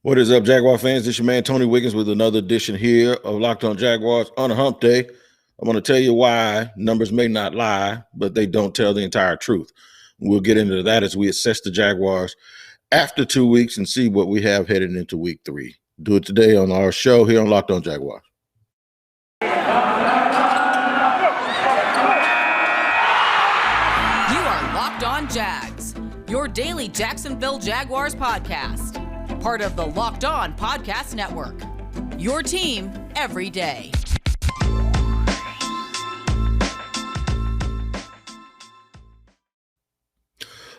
What is up, Jaguar fans? This is your man, Tony Wiggins, with another edition here of Locked on Jaguars on a hump day. I'm going to tell you why numbers may not lie, but they don't tell the entire truth. We'll get into that as we assess the Jaguars after 2 weeks and see what we have headed into week 3. Do it today on our show here on Locked on Jaguars. You are Locked on Jags, your daily Jacksonville Jaguars podcast. Part of the Locked On Podcast Network. Your team every day.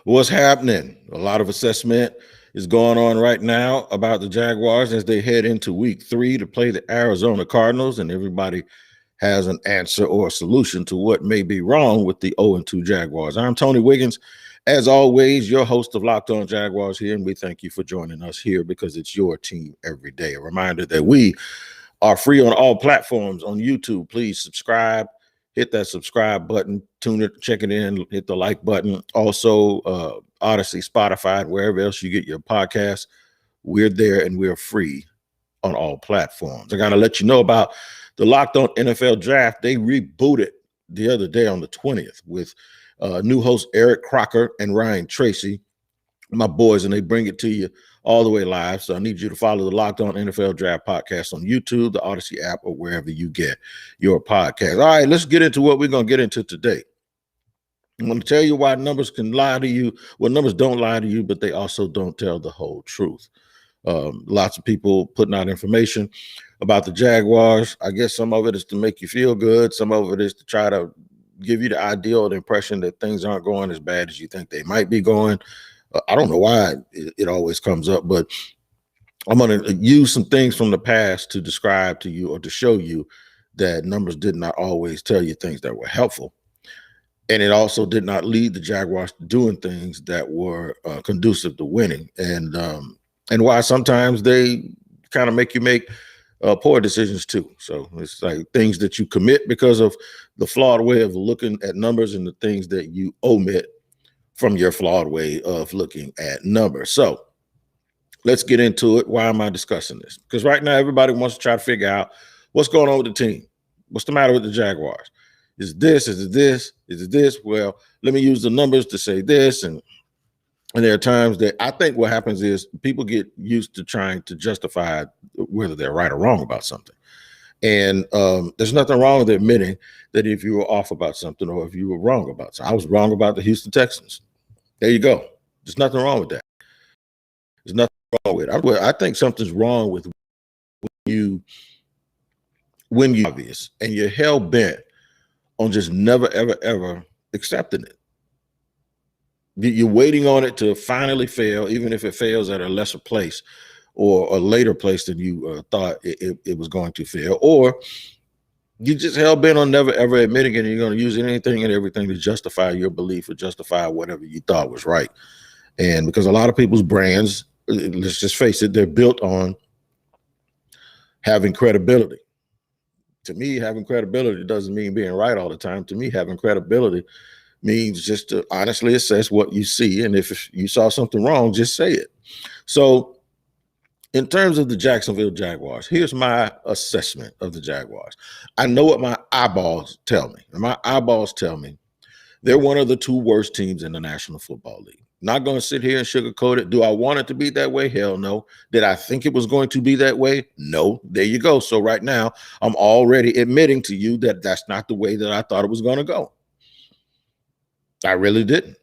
What's happening? A lot of assessment is going on right now about the Jaguars as they head into week 3 to play the Arizona Cardinals, and everybody has an answer or a solution to what may be wrong with the 0-2 Jaguars. I'm Tony Wiggins, as always, your host of Locked on Jaguars here, and we thank you for joining us here because it's your team every day. A reminder that we are free on all platforms on YouTube. Please subscribe, hit that subscribe button, tune it, check it in, hit the like button. Also, Odyssey, Spotify, wherever else you get your podcasts, we're there and we're free on all platforms. I got to let you know about the Locked on NFL Draft. They rebooted the other day on the 20th with new host Eric Crocker and Ryan Tracy, my boys, and they bring it to you all the way live. So I need you to follow the Locked on NFL Draft podcast on YouTube, the Odyssey app, or wherever you get your podcast. All right, let's get into what we're going to get into today. I'm going to tell you why numbers can lie to you. Well, numbers don't lie to you, but they also don't tell the whole truth. Lots of people putting out information about the Jaguars. I guess some of it is to make you feel good. Some of it is to try to give you the idea or the impression that things aren't going as bad as you think they might be going. I don't know why it always comes up, but I'm going to use some things from the past to describe to you or to show you that numbers did not always tell you things that were helpful. And it also did not lead the Jaguars to doing things that were conducive to winning. And why sometimes they kind of make you make poor decisions too. So it's like things that you commit because of the flawed way of looking at numbers and the things that you omit from your flawed way of looking at numbers. So let's get into it. Why am I discussing this? Because right now everybody wants to try to figure out what's going on with the team. What's the matter with the Jaguars? Is it this? Is it this? Is it this? Well, let me use the numbers to say this. And there are times that I think what happens is people get used to trying to justify whether they're right or wrong about something. And there's nothing wrong with admitting that if you were off about something or if you were wrong about something. I was wrong about the Houston Texans. There you go. There's nothing wrong with that. There's nothing wrong with it. I think something's wrong with when you obvious and you're hell bent on just never, ever, ever accepting it. You're waiting on it to finally fail, even if it fails at a lesser place or a later place than you thought it was going to fail. Or you just hell-bent on never, ever admitting it, and you're going to use anything and everything to justify your belief or justify whatever you thought was right. And because a lot of people's brands, let's just face it, they're built on having credibility. To me, having credibility doesn't mean being right all the time. To me, having credibility means just to honestly assess what you see. And if you saw something wrong, just say it. So in terms of the Jacksonville Jaguars, here's my assessment of the Jaguars. I know what my eyeballs tell me. And my eyeballs tell me they're one of the 2 worst teams in the National Football League. Not going to sit here and sugarcoat it. Do I want it to be that way? Hell no. Did I think it was going to be that way? No. There you go. So right now, I'm already admitting to you that that's not the way that I thought it was going to go. I really didn't.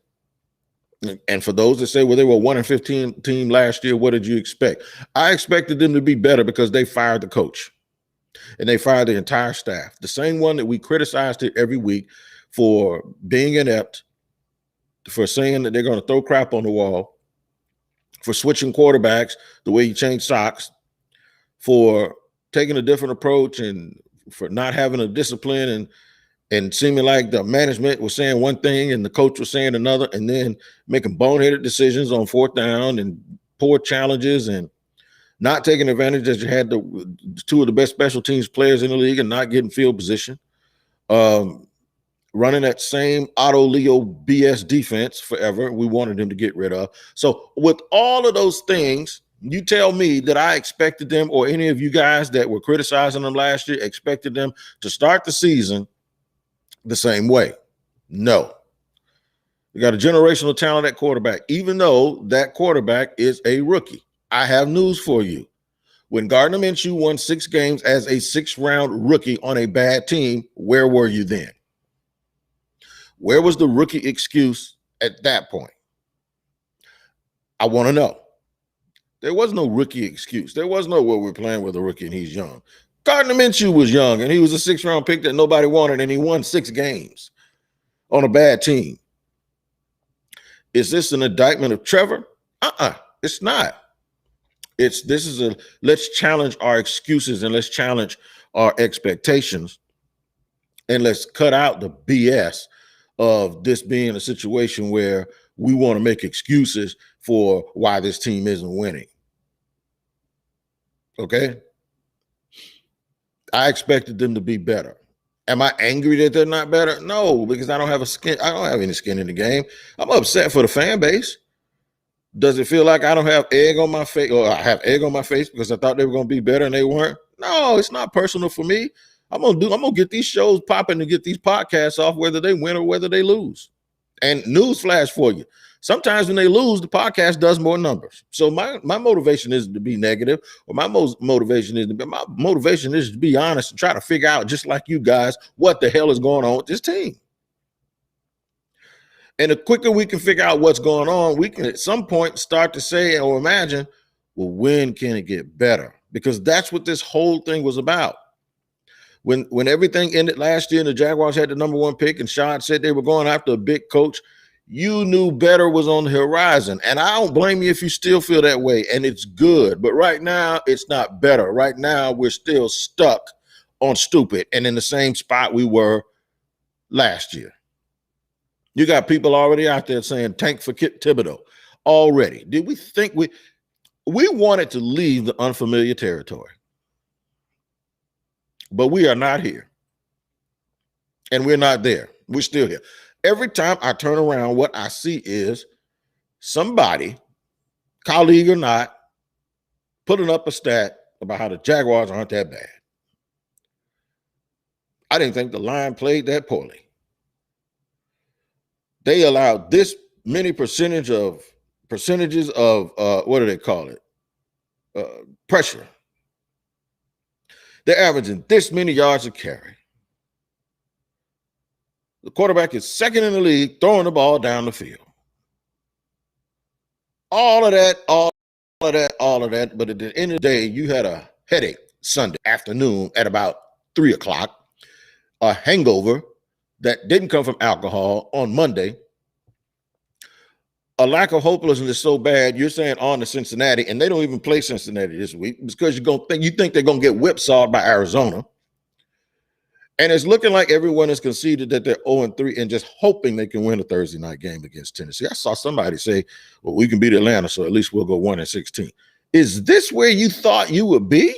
And for those that say, well, they were 1-15 team last year, what did you expect? I expected them to be better because they fired the coach and they fired the entire staff. The same one that we criticized it every week for being inept, for saying that they're going to throw crap on the wall, for switching quarterbacks the way you change socks, for taking a different approach, and for not having a discipline and seeming like the management was saying one thing and the coach was saying another, and then making boneheaded decisions on 4th down and poor challenges and not taking advantage that you had the 2 of the best special teams players in the league and not getting field position. Running that same Otto Leo BS defense forever. We wanted him to get rid of. So with all of those things, You tell me that I expected them, or any of you guys that were criticizing them last year expected them to start the season the same way. No. You got a generational talent at quarterback, even though that quarterback is a rookie. I have news for you. When Gardner Minshew won 6 games as a 6th-round rookie on a bad team, where were you then? Where was the rookie excuse at that point? I want to know. There was no rookie excuse. There was no, well, we're playing with a rookie and he's young. Gardner Minshew was young, and he was a 6th-round pick that nobody wanted, and he won 6 games on a bad team. Is this an indictment of Trevor? It's not. Let's challenge our excuses, and let's challenge our expectations, and let's cut out the BS of this being a situation where we want to make excuses for why this team isn't winning. Okay? I expected them to be better. Am I angry that they're not better? No, because I don't have any skin in the game. I'm upset for the fan base. Does it feel like I don't have egg on my face, or I have egg on my face because I thought they were going to be better and they weren't? No, it's not personal for me. I'm gonna get these shows popping and get these podcasts off, whether they win or whether they lose. And newsflash for you: sometimes when they lose, the podcast does more numbers. So my motivation isn't to be negative, or my motivation is to be honest and try to figure out, just like you guys, what the hell is going on with this team. And the quicker we can figure out what's going on, we can at some point start to say or imagine, well, when can it get better? Because that's what this whole thing was about. When everything ended last year and the Jaguars had the #1 pick and Sean said they were going after a big coach, you knew better was on the horizon. And I don't blame you if you still feel that way, and it's good. But right now, it's not better. Right now, we're still stuck on stupid and in the same spot we were last year. You got people already out there saying tank for Thibodeau already. Did we think we wanted to leave the unfamiliar territory? But we are not here. And we're not there. We're still here. Every time I turn around, what I see is somebody, colleague or not, putting up a stat about how the Jaguars aren't that bad. I didn't think the line played that poorly. They allowed this many percentages of what do they call it? Pressure. They're averaging this many yards a carry. The quarterback is 2nd in the league throwing the ball down the field. All of that. But at the end of the day, you had a headache Sunday afternoon at about 3 o'clock, a hangover that didn't come from alcohol on Monday. A lack of hopelessness so bad, you're saying on to Cincinnati, and they don't even play Cincinnati this week because you think they're going to get whipsawed by Arizona. And it's looking like everyone has conceded that they're 0-3 and just hoping they can win a Thursday night game against Tennessee. I saw somebody say, well, we can beat Atlanta, so at least we'll go 1-16. Is this where you thought you would be?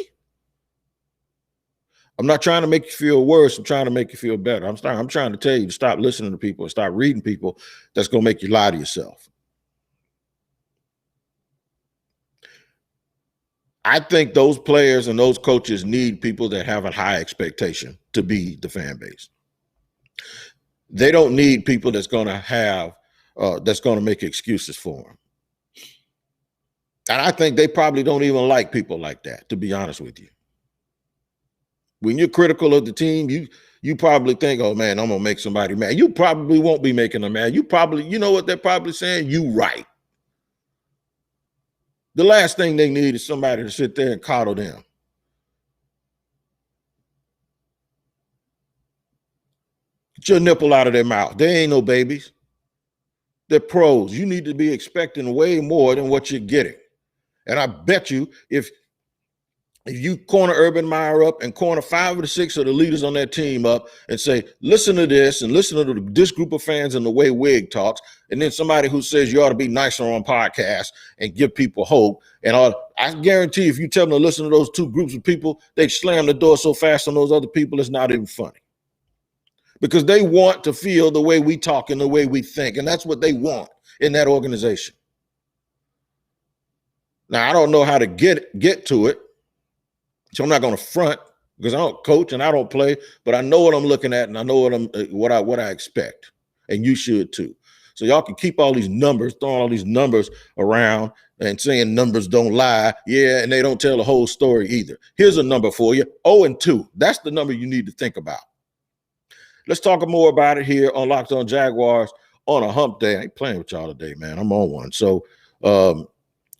I'm not trying to make you feel worse. I'm trying to make you feel better. I'm trying to tell you to stop listening to people and stop reading people that's going to make you lie to yourself. I think those players and those coaches need people that have a high expectation to be the fan base. They don't need people that's going to make excuses for them. And I think they probably don't even like people like that, to be honest with you. When you're critical of the team, you probably think, oh man, I'm going to make somebody mad. You probably won't be making them mad. You know what they're probably saying? You right. The last thing they need is somebody to sit there and coddle them. Get your nipple out of their mouth. They ain't no babies. They're pros. You need to be expecting way more than what you're getting. And I bet you if you corner Urban Meyer up and corner 5 of the 6 of the leaders on that team up and say, listen to this and listen to this group of fans and the way Wig talks, and then somebody who says you ought to be nicer on podcasts and give people hope and all, I guarantee if you tell them to listen to those 2 groups of people, they slam the door so fast on those other people, it's not even funny. Because they want to feel the way we talk and the way we think, and that's what they want in that organization. Now, I don't know how to get to it, so I'm not going to front because I don't coach and I don't play, but I know what I'm looking at and I know what I expect, and you should too. So y'all can keep all these numbers, throwing all these numbers around and saying numbers don't lie. Yeah, and they don't tell the whole story either. Here's a number for you: 0-2. That's the number you need to think about. Let's talk more about it here on Locked On Jaguars on a hump day. I ain't playing with y'all today, man. I'm on one. So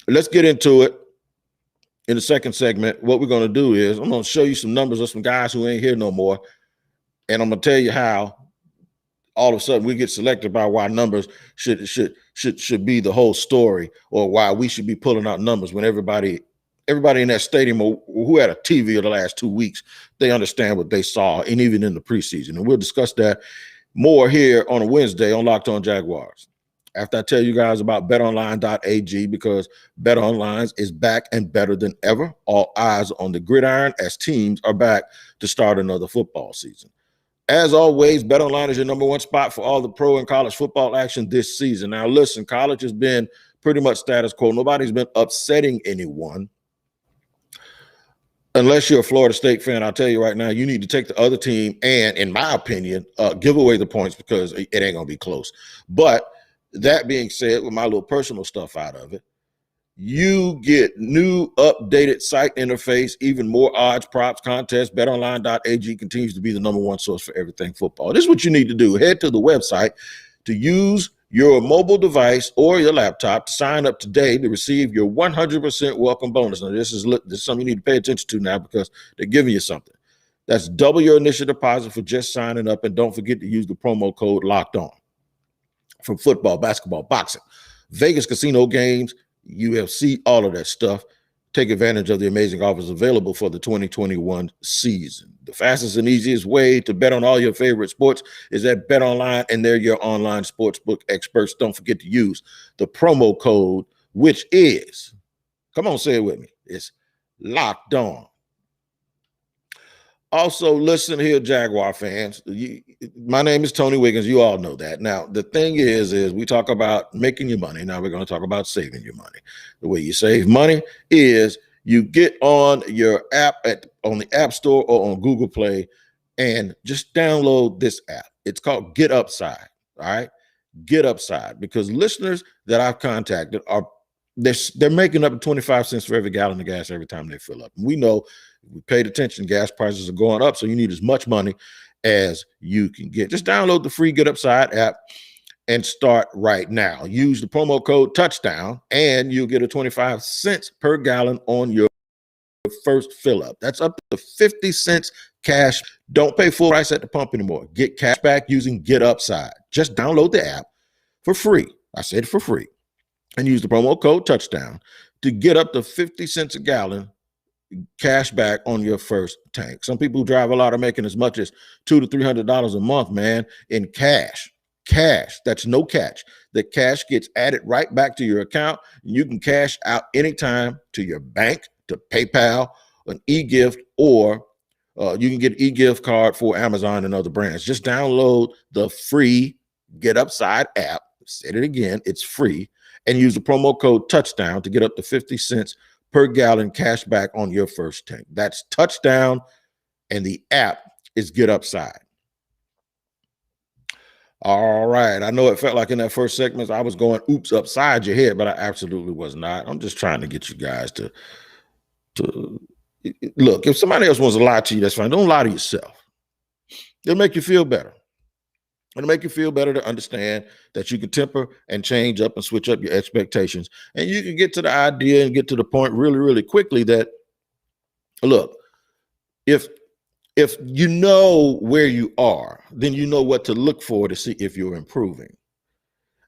let's get into it. In the second segment, what we're going to do is I'm going to show you some numbers of some guys who ain't here no more. And I'm going to tell you how all of a sudden we get selected by why numbers should be the whole story, or why we should be pulling out numbers when everybody in that stadium who had a TV of the last 2 weeks, they understand what they saw, and even in the preseason. And we'll discuss that more here on a Wednesday on Locked On Jaguars. After I tell you guys about betonline.ag, because BetOnline is back and better than ever. All eyes on the gridiron as teams are back to start another football season. As always, BetOnline is your number one spot for all the pro and college football action this season. Now, listen, college has been pretty much status quo. Nobody's been upsetting anyone. Unless you're a Florida State fan, I'll tell you right now, you need to take the other team and, in my opinion, give away the points, because it ain't going to be close. But that being said, with my little personal stuff out of it, you get new updated site interface, even more odds, props, contests. BetOnline.ag continues to be the number one source for everything football. This is what you need to do. Head to the website to use your mobile device or your laptop to sign up today to receive your 100% welcome bonus. Now, this is something you need to pay attention to now, because they're giving you something. That's double your initial deposit for just signing up. And don't forget to use the promo code Locked On. From football, basketball, boxing, Vegas casino games, UFC, all of that stuff. Take advantage of the amazing offers available for the 2021 season. The fastest and easiest way to bet on all your favorite sports is at BetOnline, and they're your online sportsbook experts. Don't forget to use the promo code, which is, come on, say it with me, it's Locked On. Also, listen here, Jaguar fans. My name is Tony Wiggins. You all know that. Now, the thing is we talk about making your money. Now we're going to talk about saving your money. The way you save money is you get on your app on the App Store or on Google Play, and just download this app. It's called Get Upside. All right, Get Upside, because listeners that I've contacted they're making up 25 cents for every gallon of gas every time they fill up. And we know, we paid attention, gas prices are going up, so you need as much money as you can get. Just download the free Get Upside app and start right now. Use the promo code Touchdown, and you'll get a 25 cents per gallon on your first fill up. That's up to 50 cents cash. Don't pay full price at the pump anymore. Get cash back using Get Upside. Just download the app for free. I said for free. And use the promo code Touchdown to get up to 50 cents a gallon cash back on your first tank. Some people who drive a lot are making as much as $200 to $300 a month, man, in cash. Cash. That's no catch. The cash gets added right back to your account, and you can cash out anytime to your bank, to PayPal, an e-gift, or you can get an e-gift card for Amazon and other brands. Just download the free Get Upside app. Said it again, it's free. And use the promo code Touchdown to get up to 50 cents per gallon cash back on your first tank. That's Touchdown, and the app is Get Upside. All right. I know it felt like in that first segment I was going oops upside your head, but I absolutely was not. I'm just trying to get you guys to look. If somebody else wants to lie to you, that's fine. Don't lie to yourself. It'll make you feel better. It'll make you feel better to understand that you can temper and change up and switch up your expectations. And you can get to the idea and get to the point really, really quickly that, look, if you know where you are, then you know what to look for to see if you're improving.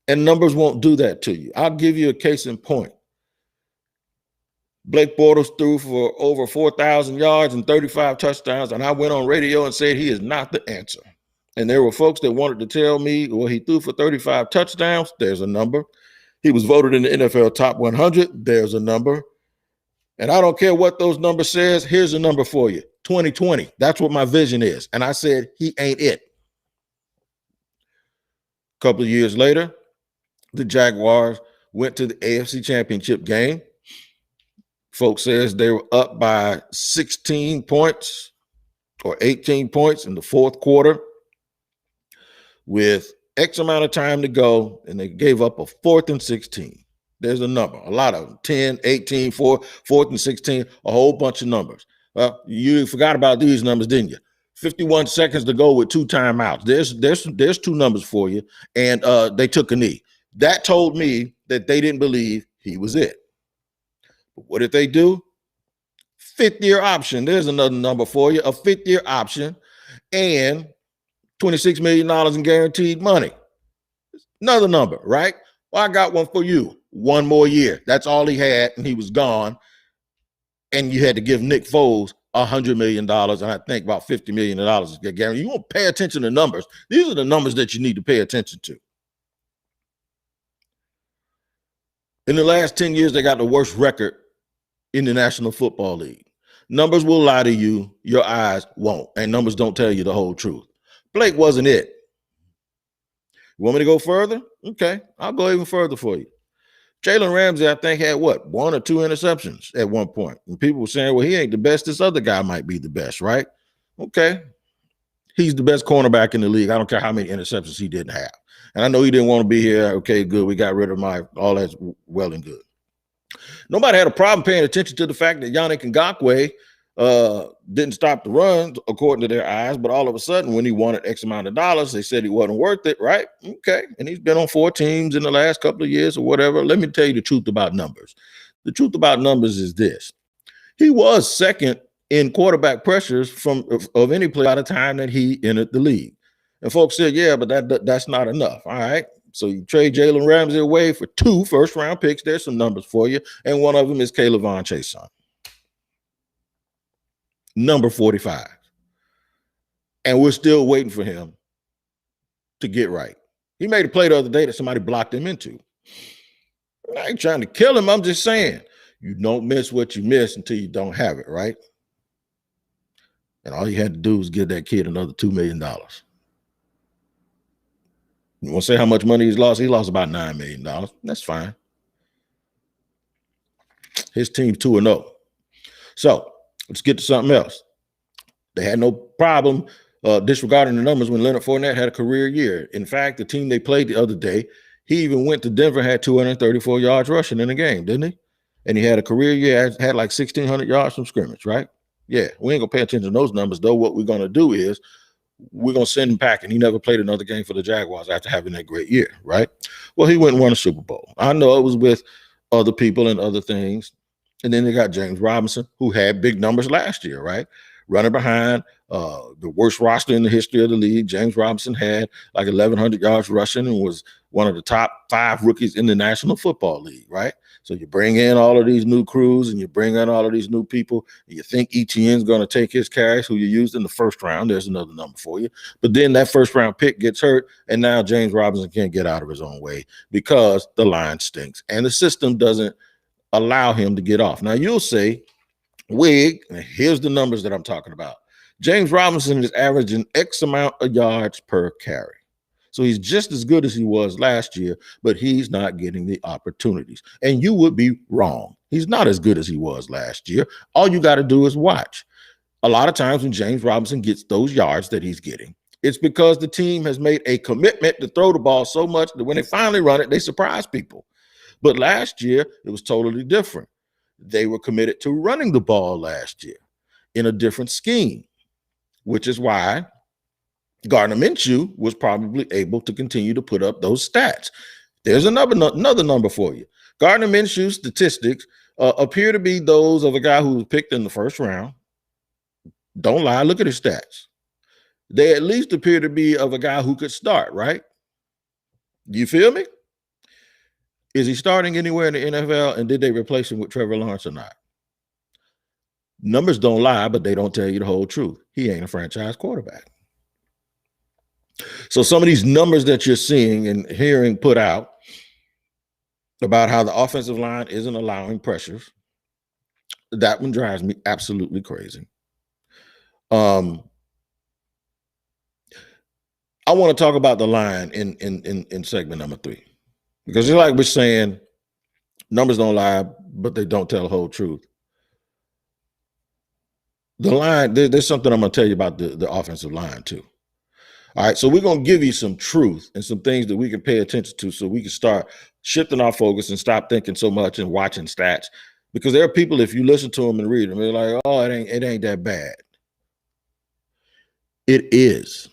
And numbers won't do that to you. I'll give you a case in point. Blake Bortles threw for over 4,000 yards and 35 touchdowns, and I went on radio and said he is not the answer. And there were folks that wanted to tell me, well, he threw for 35 touchdowns. There's a number. He was voted in the NFL top 100. There's a number. And I don't care what those numbers says. Here's a number for you. 2020. That's what my vision is. And I said, he ain't it. A couple of years later, the Jaguars went to the AFC Championship game. Folks says they were up by 16 points or 18 points in the fourth quarter with X amount of time to go, and they gave up a 4th and 16. There's a number, a lot of them, 10, 18, 4th and 16, a whole bunch of numbers. Well, you forgot about these numbers, didn't you? 51 seconds to go with 2 timeouts. There's 2 numbers for you, and they took a knee. That told me that they didn't believe he was it. But what did they do? 5th-year option. There's another number for you, a 5th-year option, and $26 million in guaranteed money. Another number, right? Well, I got one for you. 1 more year. That's all he had, and he was gone. And you had to give Nick Foles $100 million, and I think about $50 million guaranteed. You won't pay attention to numbers. These are the numbers that you need to pay attention to. In the last 10 years, they got the worst record in the National Football League. Numbers will lie to you. Your eyes won't. And numbers don't tell you the whole truth. Blake wasn't it. You want me to go further? Okay, I'll go even further for you. Jalen Ramsey, I think, had 1 or 2 interceptions at one point. And people were saying, well, he ain't the best. This other guy might be the best, right? Okay. He's the best cornerback in the league. I don't care how many interceptions he didn't have. And I know he didn't want to be here. Okay, good. We got rid of all that's well and good. Nobody had a problem paying attention to the fact that Yannick Ngakoue didn't stop the run, according to their eyes, but all of a sudden, when he wanted X amount of dollars, they said he wasn't worth it, right? Okay, and he's been on 4 teams in the last couple of years or whatever. Let me tell you the truth about numbers. The truth about numbers is this. He was second in quarterback pressures of any player by the time that he entered the league. And folks said, yeah, but that's not enough, all right? So you trade Jalen Ramsey away for 2 first-round picks. There's some numbers for you, and one of them is Kayvon Chason. Number 45. And we're still waiting for him to get right. He made a play the other day that somebody blocked him into. I ain't trying to kill him. I'm just saying, you don't miss what you miss until you don't have it, right? And all you had to do was give that kid another $2 million. You want to say how much money he's lost? He lost about $9 million. That's fine. His team's 2-0. So let's get to something else. They had no problem disregarding the numbers when Leonard Fournette had a career year. In fact, the team they played the other day, he even went to Denver, had 234 yards rushing in the game, didn't he? And he had a career year, had like 1,600 yards from scrimmage, right? Yeah, we ain't going to pay attention to those numbers, though. What we're going to do is we're going to send him packing. He never played another game for the Jaguars after having that great year, right? Well, he went and won a Super Bowl. I know it was with other people and other things. And then they got James Robinson, who had big numbers last year, right? Running behind the worst roster in the history of the league. James Robinson had like 1,100 yards rushing and was one of the top 5 rookies in the National Football League, right? So you bring in all of these new crews and you bring in all of these new people. And you think Etienne's going to take his carries, who you used in the first round. There's another number for you. But then that first round pick gets hurt, and now James Robinson can't get out of his own way because the line stinks and the system doesn't allow him to get off. Now you'll say, Wig, here's the numbers that I'm talking about. James Robinson is averaging X amount of yards per carry. So he's just as good as he was last year, but he's not getting the opportunities. And you would be wrong. He's not as good as he was last year. All you got to do is watch. A lot of times when James Robinson gets those yards that he's getting, it's because the team has made a commitment to throw the ball so much that when they finally run it, they surprise people. But last year, it was totally different. They were committed to running the ball last year in a different scheme, which is why Gardner Minshew was probably able to continue to put up those stats. There's another number for you. Gardner Minshew's statistics appear to be those of a guy who was picked in the first round. Don't lie. Look at his stats. They at least appear to be of a guy who could start, right? Do you feel me? Is he starting anywhere in the NFL, and did they replace him with Trevor Lawrence or not? Numbers don't lie, but they don't tell you the whole truth. He ain't a franchise quarterback. So some of these numbers that you're seeing and hearing put out about how the offensive line isn't allowing pressures, that one drives me absolutely crazy. I want to talk about the line in segment number 3. Because just like we're saying, numbers don't lie, but they don't tell the whole truth. The line, there's something I'm going to tell you about the offensive line too. All right, so we're going to give you some truth and some things that we can pay attention to so we can start shifting our focus and stop thinking so much and watching stats. Because there are people, if you listen to them and read them, they're like, oh, it ain't that bad. It is.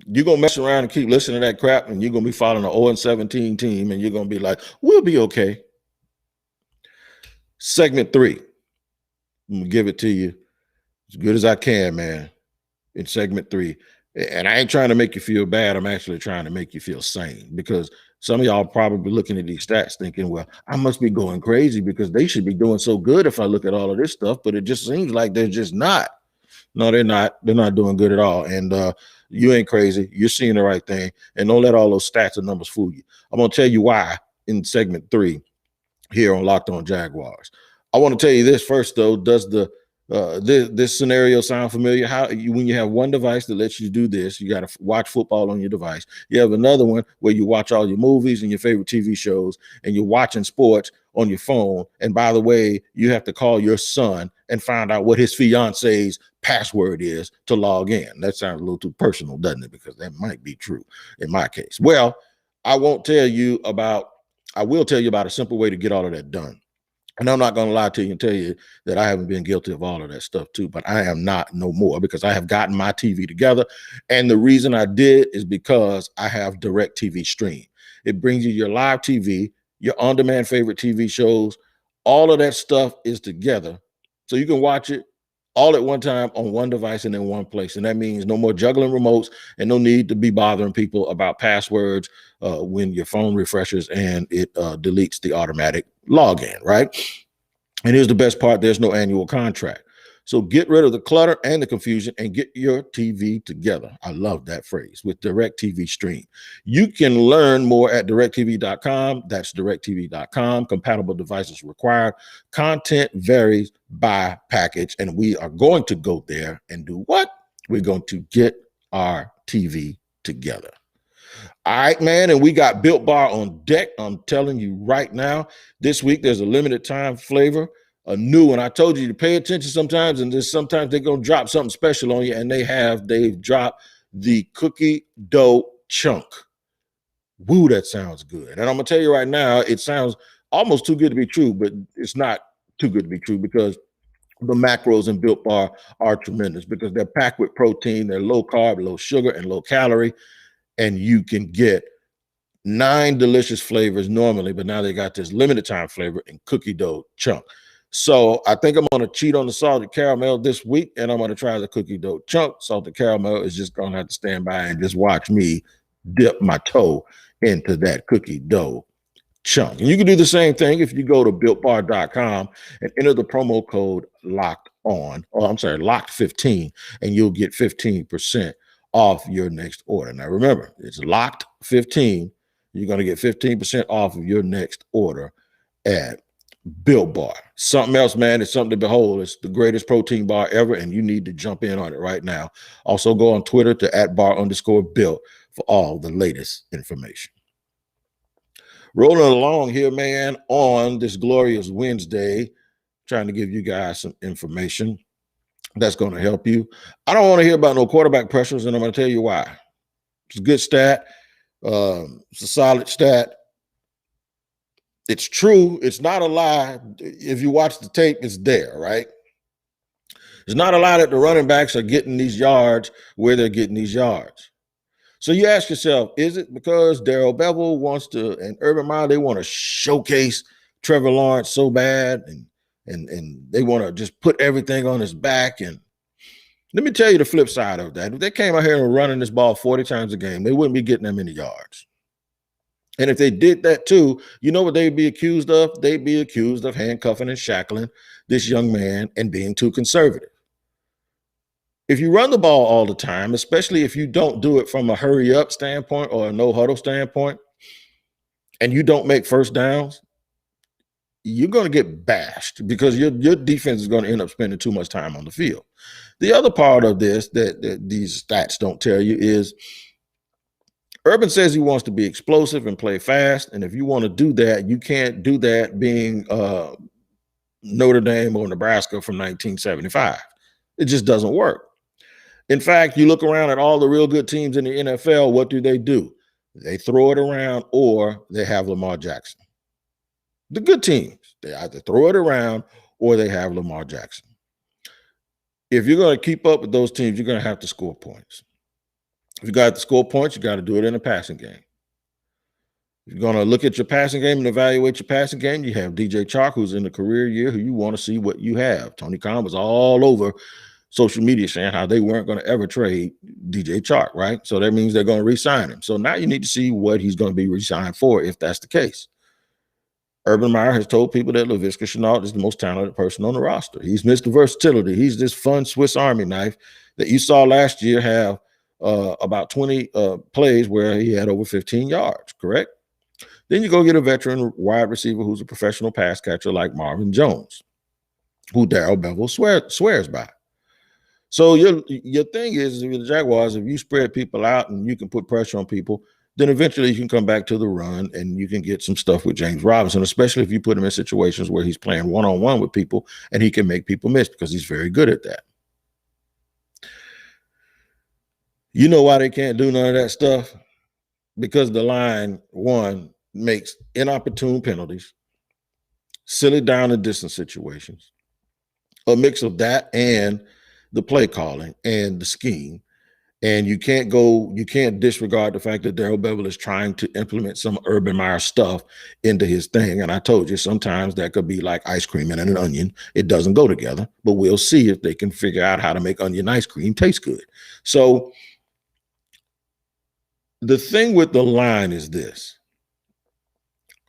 You're going to mess around and keep listening to that crap, and you're going to be following an 0-17 team, and you're going to be like, we'll be okay. Segment 3. I'm going to give it to you as good as I can, man, in segment 3. And I ain't trying to make you feel bad. I'm actually trying to make you feel sane, because some of y'all probably looking at these stats thinking, well, I must be going crazy because they should be doing so good if I look at all of this stuff. But it just seems like they're just not. No, they're not. They're not doing good at all. And you ain't crazy. You're seeing the right thing. And don't let all those stats and numbers fool you. I'm going to tell you why in segment 3 here on Locked On Jaguars. I want to tell you this first, though. Does this scenario sound familiar? When you have one device that lets you do this, you got to watch football on your device. You have another one where you watch all your movies and your favorite TV shows, and you're watching sports on your phone. And by the way, you have to call your son and find out what his fiance's password is to log in. That sounds a little too personal, doesn't it? Because that might be true in my case. Well, I will tell you about a simple way to get all of that done. And I'm not going to lie to you and tell you that I haven't been guilty of all of that stuff too, but I am not no more, because I have gotten my TV together. And the reason I did is because I have Direct TV Stream. It brings you your live TV, your on-demand favorite TV shows. All of that stuff is together. So you can watch it all at one time on one device and in one place. And that means no more juggling remotes and no need to be bothering people about passwords when your phone refreshes and it deletes the automatic login, right? And here's the best part: there's no annual contract. So get rid of the clutter and the confusion and get your TV together. I love that phrase, with Direct TV Stream. You can learn more at directtv.com. That's directtv.com. Compatible devices required. Content varies by package. And we are going to go there and do what? We're going to get our TV together. All right, man. And we got Built Bar on deck. I'm telling you right now, this week there's a limited time flavor, a new one. I told you to pay attention sometimes, and then sometimes they're going to drop something special on you, and they've dropped the cookie dough chunk. Woo, that sounds good. And I'm going to tell you right now, it sounds almost too good to be true, but it's not too good to be true, because the macros in Built Bar are tremendous, because they're packed with protein, they're low carb, low sugar, and low calorie. And you can get 9 delicious flavors normally, but now they got this limited time flavor in cookie dough chunk. So I think I'm going to cheat on the salted caramel this week, and I'm going to try the cookie dough chunk. Salted caramel is just going to have to stand by and just watch me dip my toe into that cookie dough chunk. And you can do the same thing if you go to builtbar.com and enter the promo code locked15, and you'll get 15% off your next order. Now remember, it's locked 15. You're going to get 15% off of your next order at Built Bar. Something else, man. It's something to behold. It's the greatest protein bar ever, and you need to jump in on it right now. Also go on Twitter to @bar_built for all the latest information. Rolling along here, man, on this glorious Wednesday, trying to give you guys some information that's going to help you. I don't want to hear about no quarterback pressures, and I'm going to tell you why. It's a good stat. It's a solid stat. It's true. It's not a lie. If you watch the tape, it's there, right? It's not a lie that the running backs are getting these yards where they're getting these yards. So you ask yourself, is it because Darrell Bevel wants to, and Urban Meyer, they want to showcase Trevor Lawrence so bad, and they want to just put everything on his back? And let me tell you the flip side of that. If they came out here and were running this ball 40 times a game, they wouldn't be getting that many yards. And if they did that too, you know what they'd be accused of? They'd be accused of handcuffing and shackling this young man and being too conservative. If you run the ball all the time, especially if you don't do it from a hurry up standpoint or a no huddle standpoint, and you don't make first downs, you're going to get bashed, because your defense is going to end up spending too much time on the field. The other part of this that these stats don't tell you is Urban says he wants to be explosive and play fast. And if you want to do that, you can't do that being Notre Dame or Nebraska from 1975. It just doesn't work. In fact, you look around at all the real good teams in the NFL, what do? They throw it around or they have Lamar Jackson. The good teams, they either throw it around or they have Lamar Jackson. If you're going to keep up with those teams, you're going to have to score points. If you got to score points, you got to do it in a passing game. If you're going to look at your passing game and evaluate your passing game, you have DJ Chark, who's in the career year, who you want to see what you have. Tony Khan was all over social media saying how they weren't going to ever trade DJ Chark, right? So that means they're going to re-sign him. So now you need to see what he's going to be re-signed for if that's the case. Urban Meyer has told people that Laviska Shenault is the most talented person on the roster. He's Mr. Versatility. He's this fun Swiss Army knife that you saw last year have about 20 plays where he had over 15 yards, correct? Then you go get a veteran wide receiver who's a professional pass catcher like Marvin Jones, who Darrell Bevell swears by. So your thing is, with the Jaguars, if you spread people out and you can put pressure on people, then eventually you can come back to the run and you can get some stuff with James Robinson, especially if you put him in situations where he's playing one-on-one with people and he can make people miss because he's very good at that. You know why they can't do none of that stuff? Because the line, one, makes inopportune penalties, silly down and distance situations, a mix of that and the play calling and the scheme. And you can't disregard the fact that Darrell Bevell is trying to implement some Urban Meyer stuff into his thing. And I told you, sometimes that could be like ice cream and an onion. It doesn't go together, but we'll see if they can figure out how to make onion ice cream taste good. So the thing with the line is this.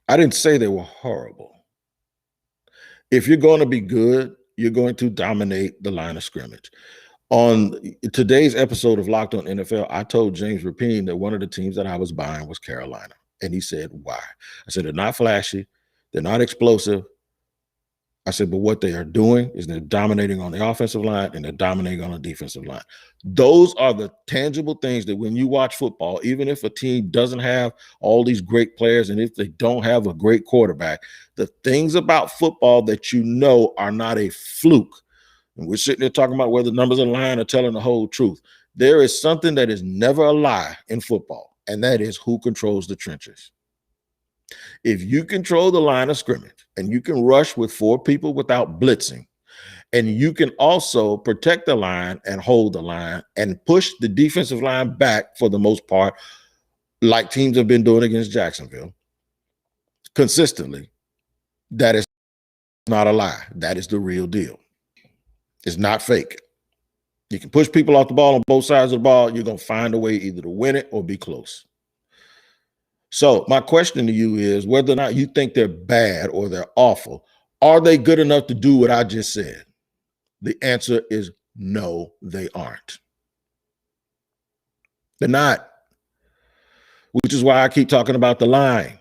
I didn't say they were horrible. If you're going to be good, you're going to dominate the line of scrimmage. On today's episode of Locked On NFL, I told James Rapine that one of the teams that I was buying was Carolina. And he said, why? I said, they're not flashy. They're not explosive. I said, but what they are doing is they're dominating on the offensive line and they're dominating on the defensive line. Those are the tangible things that when you watch football, even if a team doesn't have all these great players and if they don't have a great quarterback, the things about football that you know are not a fluke. And we're sitting there talking about whether numbers are lying or telling the whole truth. There is something that is never a lie in football, and that is who controls the trenches. If you control the line of scrimmage and you can rush with 4 people without blitzing, and you can also protect the line and hold the line and push the defensive line back for the most part, like teams have been doing against Jacksonville consistently, that is not a lie. That is the real deal. It's not fake. You can push people off the ball on both sides of the ball. You're going to find a way either to win it or be close. So my question to you is whether or not you think they're bad or they're awful, are they good enough to do what I just said? The answer is no, they aren't. They're not, which is why I keep talking about the line.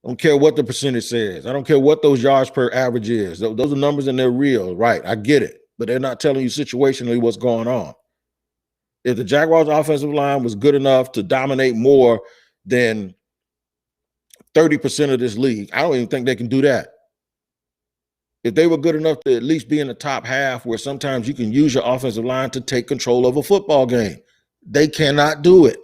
I don't care what the percentage says. I don't care what those yards per average is. Those are numbers and they're real, right? I get it, but they're not telling you situationally what's going on. If the Jaguars offensive line was good enough to dominate more than 30% of this league, I don't even think they can do that. If they were good enough to at least be in the top half where sometimes you can use your offensive line to take control of a football game, they cannot do it.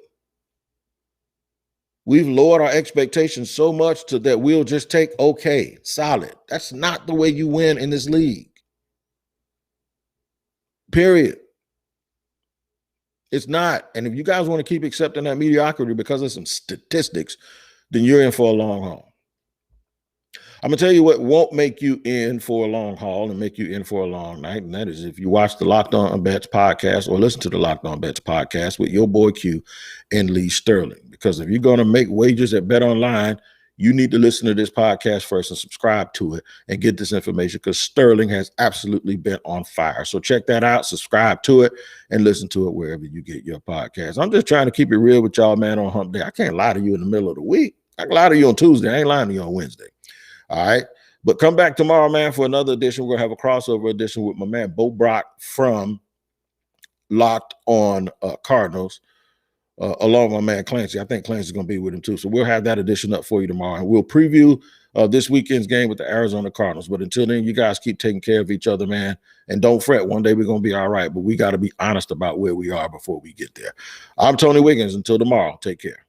We've lowered our expectations so much that we'll just take okay, solid. That's not the way you win in this league. Period. It's not. And if you guys want to keep accepting that mediocrity because of some statistics, then you're in for a long haul. I'm going to tell you what won't make you in for a long haul and make you in for a long night, and that is if you watch the Locked On Bets podcast or listen to the Locked On Bets podcast with your boy Q and Lee Sterling. Because if you're going to make wagers at Bet Online, you need to listen to this podcast first and subscribe to it and get this information because Sterling has absolutely been on fire. So check that out, subscribe to it, and listen to it wherever you get your podcast. I'm just trying to keep it real with y'all, man, on hump day. I can't lie to you in the middle of the week. I can lie to you on Tuesday. I ain't lying to you on Wednesday. All right. But come back tomorrow, man, for another edition. We're going to have a crossover edition with my man, Bo Brock from Locked On Cardinals. along with my man Clancy. I think Clancy's going to be with him too. So we'll have that edition up for you tomorrow, and we'll preview this weekend's game with the Arizona Cardinals. But until then, you guys keep taking care of each other, man. And don't fret. One day we're going to be all right, but we got to be honest about where we are before we get there. I'm Tony Wiggins. Until tomorrow, take care.